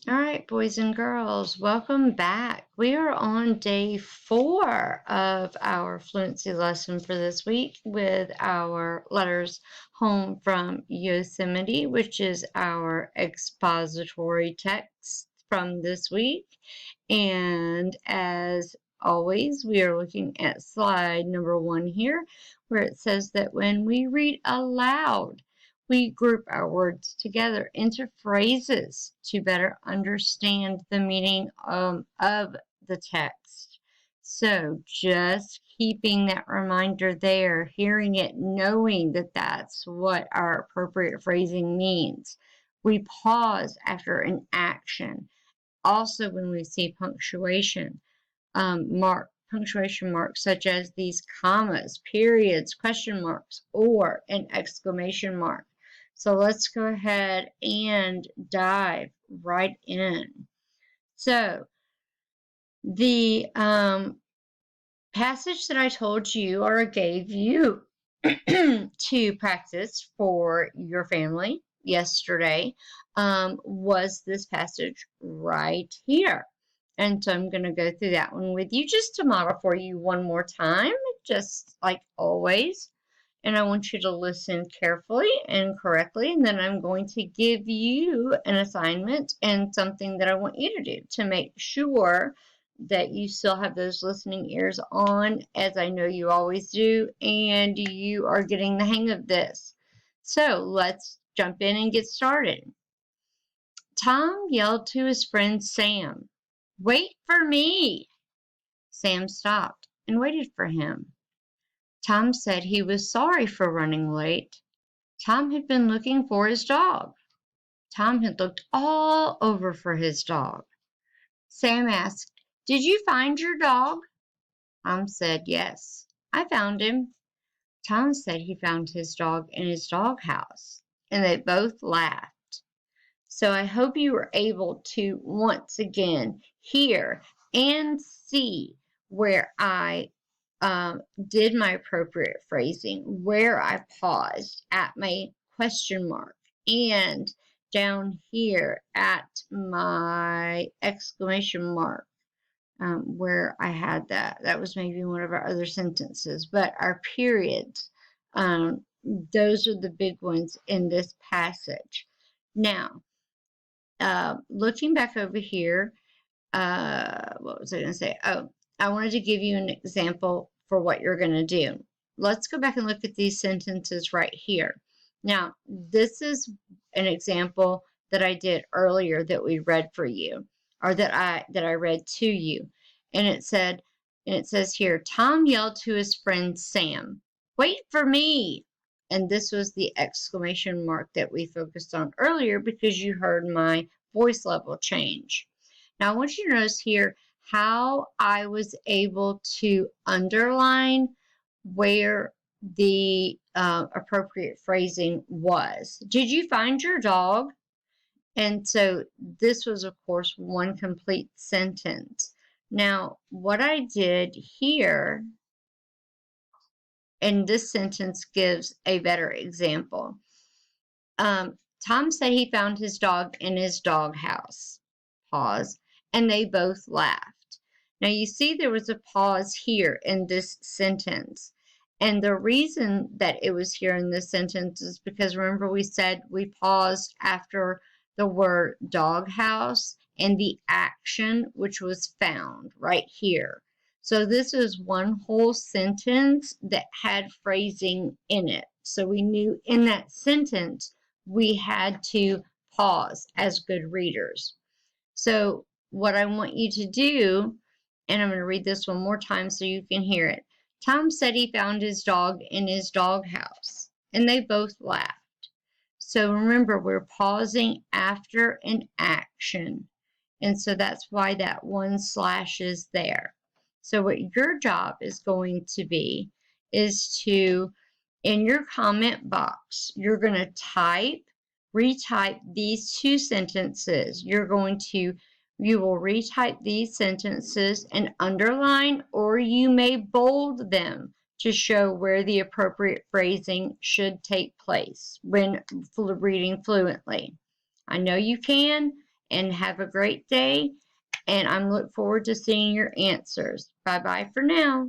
All right, boys and girls, welcome back. We are on day 4 of our fluency lesson for this week with our letters home from Yosemite, which is our expository text from this week. And as always, we are looking at slide number 1 here, where it says that when we read aloud, we group our words together into phrases to better understand the meaning of the text. So just keeping that reminder there, hearing it, knowing that that's what our appropriate phrasing means. We pause after an action. Also, when we see punctuation marks such as these commas, periods, question marks, or an exclamation mark. So let's go ahead and dive right in. So the passage that I told you or gave you to practice for your family yesterday was this passage right here. And so I'm going to go through that one with you just to model for you one more time, just like always. And I want you to listen carefully and correctly. And then I'm going to give you an assignment and something that I want you to do to make sure that you still have those listening ears on, as I know you always do, and you are getting the hang of this. So let's jump in and get started. Tom yelled to his friend Sam, "Wait for me!" Sam stopped and waited for him. Tom said he was sorry for running late. Tom had been looking for his dog. Tom had looked all over for his dog. Sam asked, "Did you find your dog?" Tom said, "Yes, I found him." Tom said he found his dog in his doghouse, and they both laughed. So I hope you were able to once again hear and see where I did my appropriate phrasing, where I paused at my question mark, and down here at my exclamation mark, where I had that. That was maybe one of our other sentences, but our periods, those are the big ones in this passage. Now, looking back over here, what was I going to say? Oh, I wanted to give you an example for what you're going to do. Let's go back and look at these sentences right here. Now, this is an example that I did earlier that we read for you, or that I read to you. And it says here, Tom yelled to his friend Sam, "Wait for me!" And this was the exclamation mark that we focused on earlier because you heard my voice level change. Now, I want you to notice here how I was able to underline where the appropriate phrasing was. Did you find your dog? And so this was, of course, one complete sentence. Now, what I did here in this sentence gives a better example. Tom said he found his dog in his doghouse. Pause. And they both laughed. Now you see there was a pause here in this sentence. And the reason that it was here in this sentence is because remember we said we paused after the word doghouse and the action which was found right here. So this is one whole sentence that had phrasing in it. So we knew in that sentence we had to pause as good readers. So what I want you to do, and I'm going to read this one more time so you can hear it. Tom said he found his dog in his doghouse, and they both laughed. So remember, we're pausing after an action, and so that's why that one slash is there. So what your job is going to be is to, in your comment box, you're going to retype these two sentences. You will retype these sentences and underline, or you may bold them to show where the appropriate phrasing should take place when reading fluently. I know you can, and have a great day. And I'm look forward to seeing your answers. Bye bye for now.